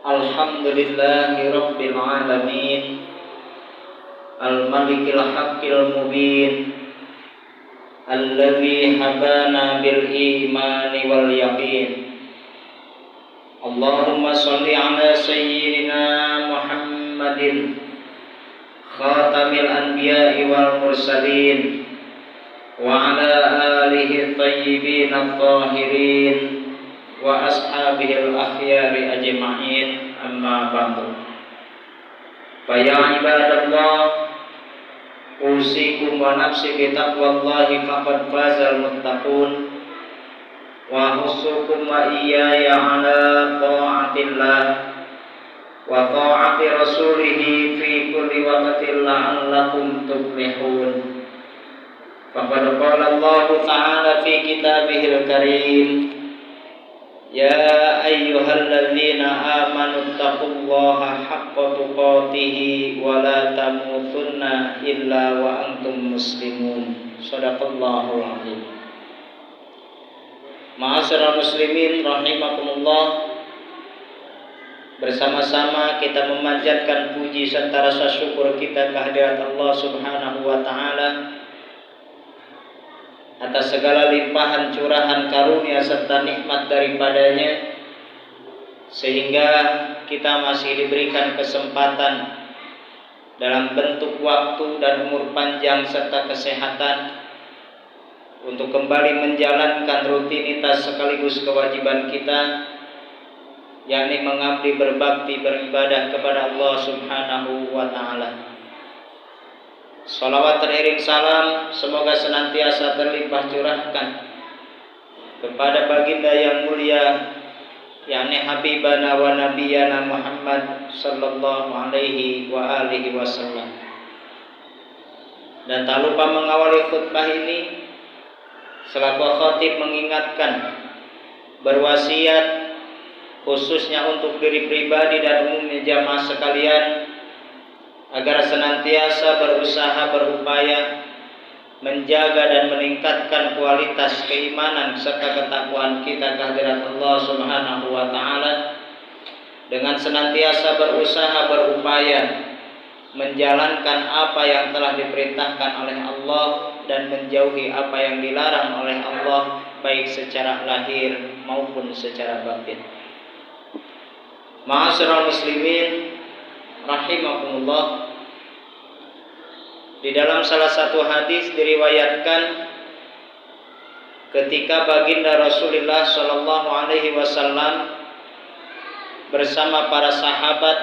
Alhamdulillahi Rabbil Alamin, Al-Malikil Haqqil Mubin, Alladhi habana bil imani wal yaqin. Allahumma salli ala Sayyidina Muhammadin Khatamil Anbiya'i wal Mursalin wa ala alihi tayyibin at-tahirin wa ashabihil akhyari ajma'in, amma ba'du. Fa ya ibadallah, usikum wa nafsi bi taqwallahi faqad fazal muttaqun, wa husukum wa iyaya ala ta'atillah wa ta'ati rasulihi fi kulli waqtin la'allakum tuflihun. Faqad qala Allah ta'ala fi kitabihil karim, ya ayyuhalladzina amanu taqullaha haqqa tuqatih wa la tamutunna illa wa antum muslimun. Shadaqallahul azim. Ma'asyiral muslimin rahimakumullah, bersama-sama kita memanjatkan puji serta rasa syukur kita kehadirat Allah Subhanahu wa taala atas segala limpahan curahan karunia serta nikmat daripadanya, sehingga kita masih diberikan kesempatan dalam bentuk waktu dan umur panjang serta kesehatan untuk kembali menjalankan rutinitas sekaligus kewajiban kita, yakni mengabdi, berbakti, beribadah kepada Allah Subhanahu wa ta'ala. Salawat teriring salam semoga senantiasa terlimpah curahkan kepada baginda yang mulia, yakni Habibana wa Nabiyana Muhammad sallallahu alaihi wa alihi wasallam. Dan tak lupa mengawali khutbah ini selaku khatib mengingatkan, berwasiat khususnya untuk diri pribadi dan umumnya jamaah sekalian, agar senantiasa berusaha berupaya menjaga dan meningkatkan kualitas keimanan serta ketakwaan kita kehadirat Allah Subhanahu wa taala, dengan senantiasa berusaha berupaya menjalankan apa yang telah diperintahkan oleh Allah dan menjauhi apa yang dilarang oleh Allah, baik secara lahir maupun secara batin. Ma'asyiral muslimin rahimakumullah, di dalam salah satu hadis diriwayatkan ketika baginda Rasulullah sallallahu alaihi wasallam bersama para sahabat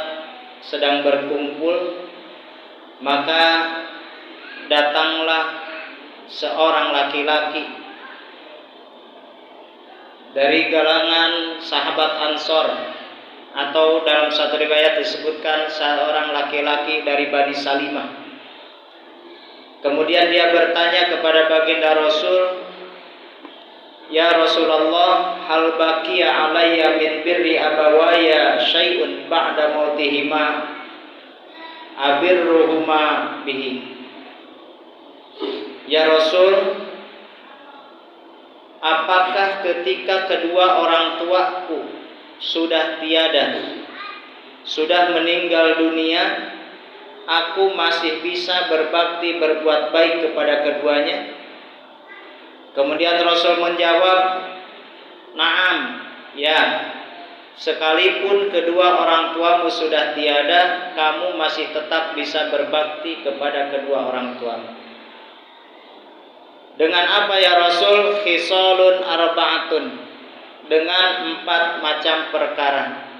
sedang berkumpul, maka datanglah seorang laki-laki dari kalangan sahabat Ansor, atau dalam satu riwayat disebutkan seorang laki-laki dari Bani Salimah. Kemudian dia bertanya kepada baginda Rasul, ya Rasulullah, hal baqiya alayya min birri abawaya syai'un ba'da mautihima abirruhuma bihi. Ya Rasul, apakah ketika kedua orang tuaku sudah tiada, sudah meninggal dunia, aku masih bisa berbakti, berbuat baik kepada keduanya? Kemudian Rasul menjawab, na'am, ya, sekalipun kedua orang tuamu sudah tiada, kamu masih tetap bisa berbakti kepada kedua orang tuamu. Dengan apa ya Rasul? Khisalun arba'atun, dengan 4 macam perkara.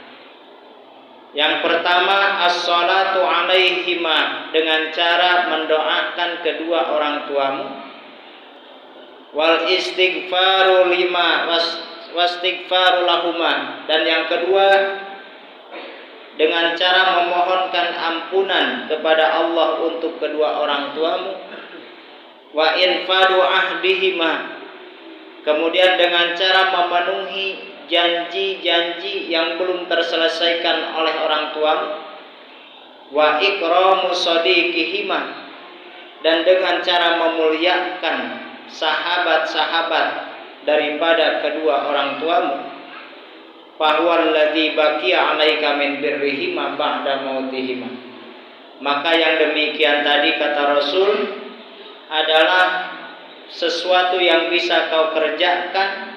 Yang pertama, as-salatu alaihima, dengan cara mendoakan kedua orang tuamu. Wal istighfaru lima wastighfaru lahuma, dan yang kedua dengan cara memohonkan ampunan kepada Allah untuk kedua orang tuamu. Wa infadu ahdihima, kemudian dengan cara memenuhi janji-janji yang belum terselesaikan oleh orang tuamu. Wa ikramu sadiqihima, dan dengan cara memuliakan sahabat-sahabat daripada kedua orang tuamu. fahuwal ladzi baqiya 'alaika min birrihima ba'da mautihima. Maka yang demikian tadi kata Rasul adalah sesuatu yang bisa kau kerjakan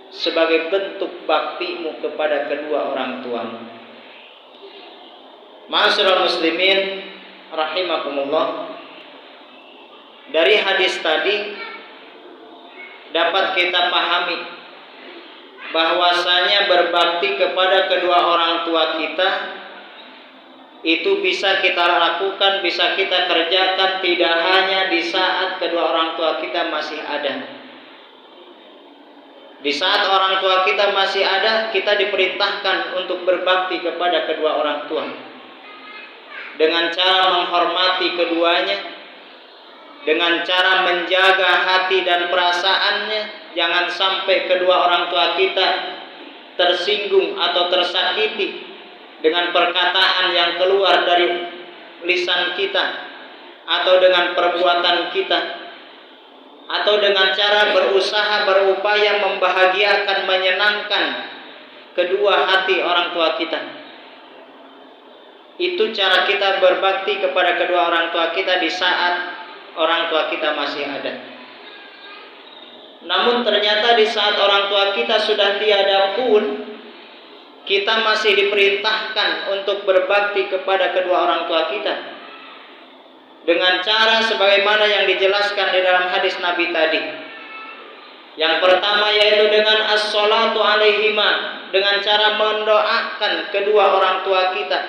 sebagai bentuk baktimu kepada kedua orang tuamu. Ma'asyiral muslimin rahimakumullah, dari hadis tadi dapat kita pahami bahwasanya berbakti kepada kedua orang tua kita itu bisa kita lakukan, bisa kita kerjakan tidak hanya di saat kedua orang tua kita masih ada. Di saat orang tua kita masih ada, kita diperintahkan untuk berbakti kepada kedua orang tua dengan cara menghormati keduanya, dengan cara menjaga hati dan perasaannya. Jangan sampai kedua orang tua kita tersinggung atau tersakiti dengan perkataan yang keluar dari lisan kita, atau dengan perbuatan kita, atau dengan cara berusaha berupaya membahagiakan, menyenangkan kedua hati orang tua kita. Itu cara kita berbakti kepada kedua orang tua kita di saat orang tua kita masih ada. Namun ternyata di saat orang tua kita sudah tiada pun, kita masih diperintahkan untuk berbakti kepada kedua orang tua kita dengan cara sebagaimana yang dijelaskan di dalam hadis Nabi tadi. Yang pertama yaitu dengan as-sholatu alaihima, dengan cara mendoakan kedua orang tua kita.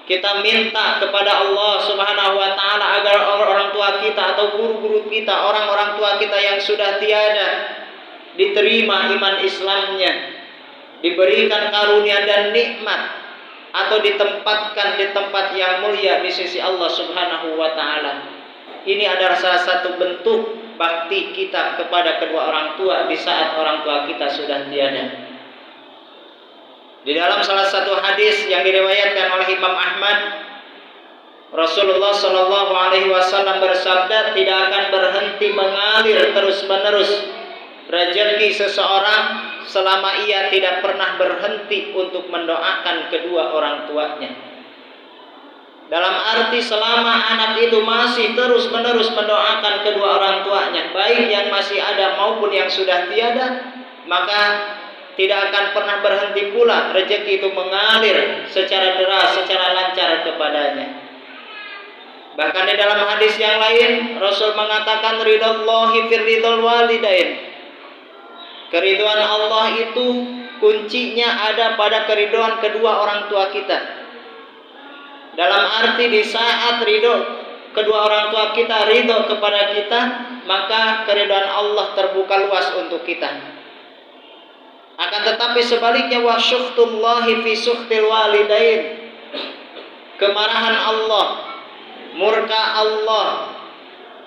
Kita minta kepada Allah Subhanahu wa taala agar orang tua kita atau guru-guru kita, orang-orang tua kita yang sudah tiada, diterima iman Islamnya, diberikan karunia dan nikmat, atau ditempatkan di tempat yang mulia di sisi Allah Subhanahu wa taala. Ini adalah salah satu bentuk bakti kita kepada kedua orang tua di saat orang tua kita sudah tiada. Di dalam salah satu hadis yang diriwayatkan oleh Imam Ahmad, Rasulullah Shallallahu Alaihi Wasallam bersabda, tidak akan berhenti mengalir terus-menerus rezeki seseorang selama ia tidak pernah berhenti untuk mendoakan kedua orang tuanya. Dalam arti selama anak itu masih terus-menerus mendoakan kedua orang tuanya, baik yang masih ada maupun yang sudah tiada, maka tidak akan pernah berhenti pula rezeki itu mengalir secara deras, secara lancar kepadanya. Bahkan di dalam hadis yang lain, Rasul mengatakan ridallahi fir ridal walidain. Keridhaan Allah itu kuncinya ada pada keridhaan kedua orang tua kita. Dalam arti di saat ridho kedua orang tua kita ridho kepada kita, maka keridhaan Allah terbuka luas untuk kita. Akan tetapi sebaliknya, wa syukhtullahi fi syukhtil walidain, kemarahan Allah, murka Allah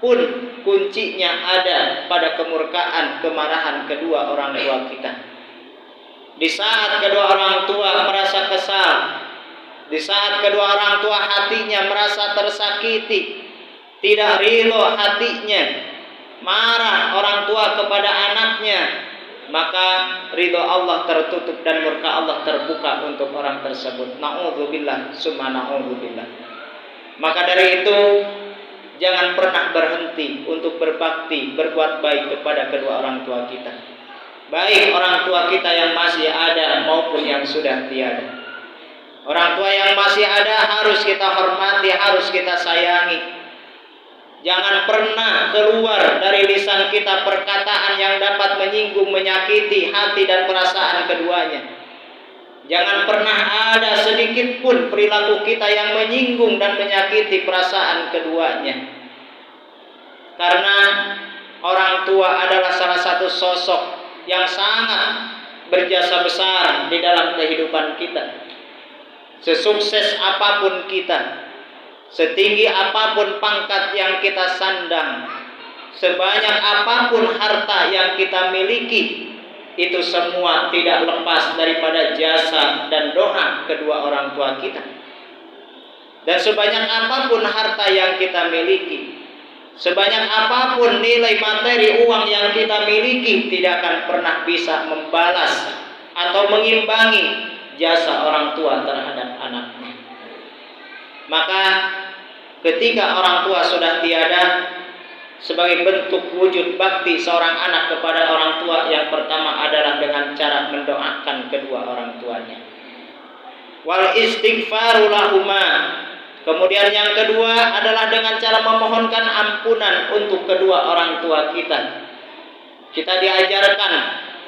pun kuncinya ada pada kemurkaan, kemarahan kedua orang tua kita. Di saat kedua orang tua merasa kesal, di saat kedua orang tua hatinya merasa tersakiti, tidak ridho hatinya, marah orang tua kepada anaknya, maka ridho Allah tertutup dan murka Allah terbuka untuk orang tersebut. Na'udzubillah, summa na'udzubillah. Maka dari itu, jangan pernah berhenti untuk berbakti, berbuat baik kepada kedua orang tua kita, baik orang tua kita yang masih ada maupun yang sudah tiada. Orang tua yang masih ada harus kita hormati, harus kita sayangi. Jangan pernah keluar dari lisan kita perkataan yang dapat menyinggung, menyakiti hati dan perasaan keduanya. Jangan pernah ada sedikit pun perilaku kita yang menyinggung dan menyakiti perasaan keduanya. Karena orang tua adalah salah satu sosok yang sangat berjasa besar di dalam kehidupan kita. Sesukses apapun kita, setinggi apapun pangkat yang kita sandang, sebanyak apapun harta yang kita miliki, itu semua tidak lepas daripada jasa dan doa kedua orang tua kita. Dan sebanyak apapun harta yang kita miliki, sebanyak apapun nilai materi uang yang kita miliki, tidak akan pernah bisa membalas atau mengimbangi jasa orang tua terhadap anaknya. Maka ketika orang tua sudah tiada, sebagai bentuk wujud bakti seorang anak kepada orang tua, yang pertama adalah dengan cara mendoakan kedua orang tuanya. Wal istighfaru lahuma. Kemudian yang kedua adalah dengan cara memohonkan ampunan untuk kedua orang tua kita. Kita diajarkan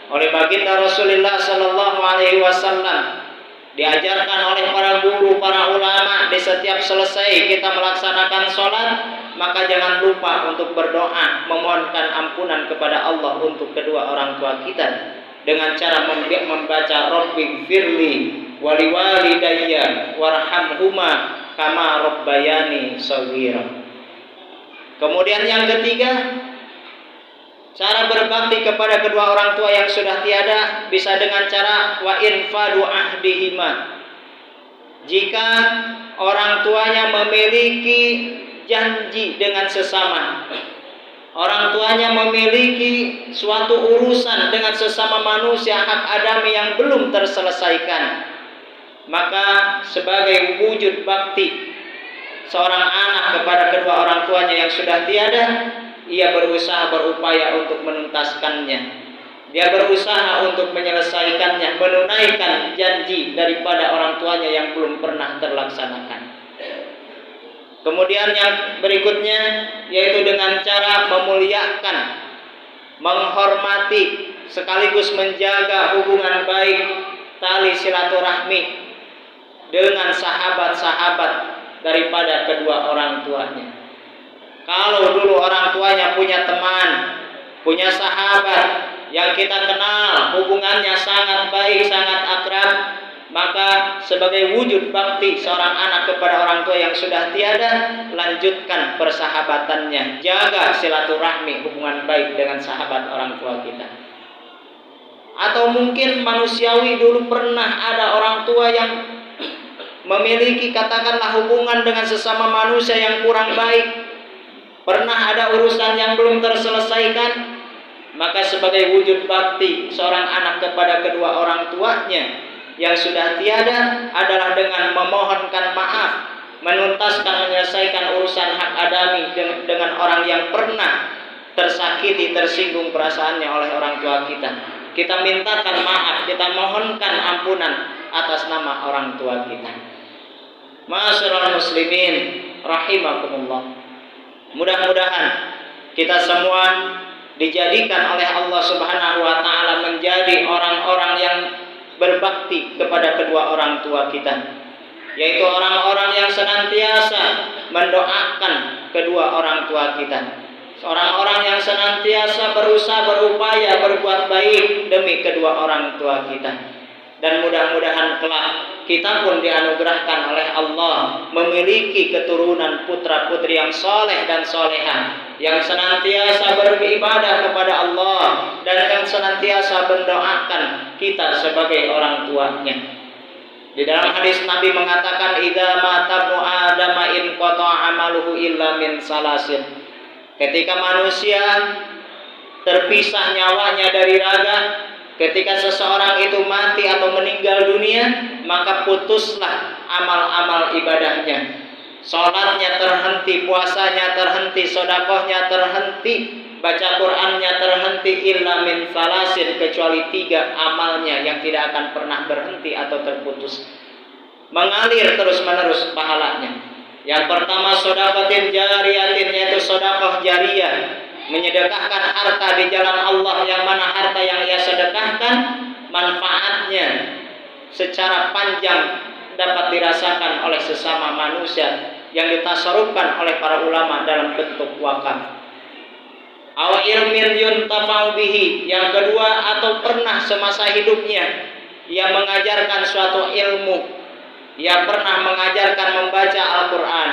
oleh baginda Rasulullah sallallahu alaihi wasallam, diajarkan oleh para guru, para ulama, di setiap selesai kita melaksanakan sholat, maka jangan lupa untuk berdoa, memohonkan ampunan kepada Allah untuk kedua orang tua kita dengan cara membaca Rabbi firli wali walidayya warhamhuma kama rabbayani shaghira. Kemudian yang ketiga, cara berbakti kepada kedua orang tua yang sudah tiada bisa dengan cara wa infadu ahdihima. Jika orang tuanya memiliki janji dengan sesama, orang tuanya memiliki suatu urusan dengan sesama manusia, hak adami yang belum terselesaikan, maka sebagai wujud bakti seorang anak kepada kedua orang tuanya yang sudah tiada, ia berusaha, berupaya untuk menuntaskannya. Dia berusaha untuk menyelesaikannya, menunaikan janji daripada orang tuanya yang belum pernah terlaksanakan. Kemudian yang berikutnya yaitu dengan cara memuliakan, menghormati, sekaligus menjaga hubungan baik, tali silaturahmi dengan sahabat-sahabat daripada kedua orang tuanya. Kalau dulu orang tuanya punya teman, punya sahabat yang kita kenal, hubungannya sangat baik, sangat akrab, maka sebagai wujud bakti seorang anak kepada orang tua yang sudah tiada, lanjutkan persahabatannya, jaga silaturahmi, hubungan baik dengan sahabat orang tua kita. Atau mungkin manusiawi dulu pernah ada orang tua yang memiliki katakanlah hubungan dengan sesama manusia yang kurang baik, pernah ada urusan yang belum terselesaikan, maka sebagai wujud bakti seorang anak kepada kedua orang tuanya yang sudah tiada adalah dengan memohonkan maaf, menuntaskan, menyelesaikan urusan hak adami dengan orang yang pernah tersakiti, tersinggung perasaannya oleh orang tua kita. Kita mintakan maaf, kita mohonkan ampunan atas nama orang tua kita. Ma'asyiral muslimin rahimakumullah. Mudah-mudahan kita semua dijadikan oleh Allah Subhanahu wa taala menjadi orang-orang yang berbakti kepada kedua orang tua kita, yaitu orang-orang yang senantiasa mendoakan kedua orang tua kita, orang-orang yang senantiasa berusaha, berupaya berbuat baik demi kedua orang tua kita. Dan mudah-mudahan kelak kita pun dianugerahkan oleh Allah memiliki keturunan putra-putri yang soleh dan solehah, yang senantiasa beribadah kepada Allah dan yang senantiasa mendoakan kita sebagai orang tuanya. Di dalam hadis Nabi mengatakan, idza mata ibnu adama in qata'a amaluhu illa min salasin. Ketika manusia terpisah nyawanya dari raga, ketika seseorang itu mati atau meninggal dunia, maka putuslah amal-amal ibadahnya. Salatnya terhenti, puasanya terhenti, sedekahnya terhenti, baca Qur'annya terhenti, illa min salasin, kecuali 3 amalnya yang tidak akan pernah berhenti atau terputus, mengalir terus-menerus pahalanya. Yang pertama sedekatin jariyatin, yaitu sedekah jariyah, menyedekahkan harta di jalan Allah, yang mana harta yang ia sedekahkan manfaatnya secara panjang dapat dirasakan oleh sesama manusia, yang ditasarrufkan oleh para ulama dalam bentuk wakaf. Aw ilmin yuntafa'u bihi, yang kedua, atau pernah semasa hidupnya ia mengajarkan suatu ilmu, ia pernah mengajarkan membaca Al-Qur'an,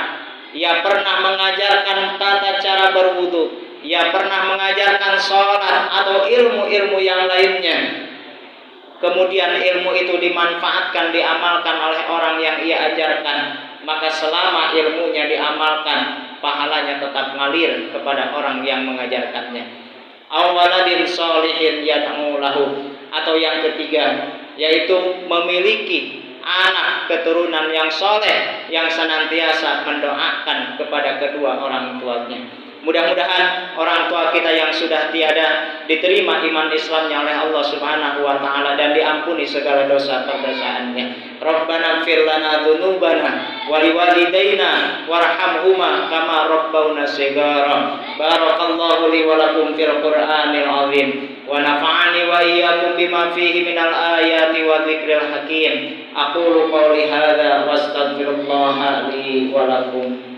ia pernah mengajarkan tata cara berwudu, ia pernah mengajarkan sholat atau ilmu-ilmu yang lainnya. Kemudian ilmu itu dimanfaatkan, diamalkan oleh orang yang ia ajarkan, maka selama ilmunya diamalkan, pahalanya tetap ngalir kepada orang yang mengajarkannya. Awaladin sholihin yad'u lahu, atau yang ketiga, yaitu memiliki anak keturunan yang soleh, yang senantiasa mendoakan kepada kedua orang tuanya. Mudah-mudahan orang tua kita yang sudah tiada diterima iman Islamnya oleh Allah Subhanahu wa taala dan diampuni segala dosa perdosaannya. Rabbana ighfir lana dzunubana wa liwalidayna warhamhuma kama rabbauna shighara. Barakallahu li wa lakum fil Qur'anil azim wa nafa'ani wa iyyakum bima fihi minal ayati wa dzikril hakim. Aqulu qouli hadza wa astaghfirullaha li wa lakum.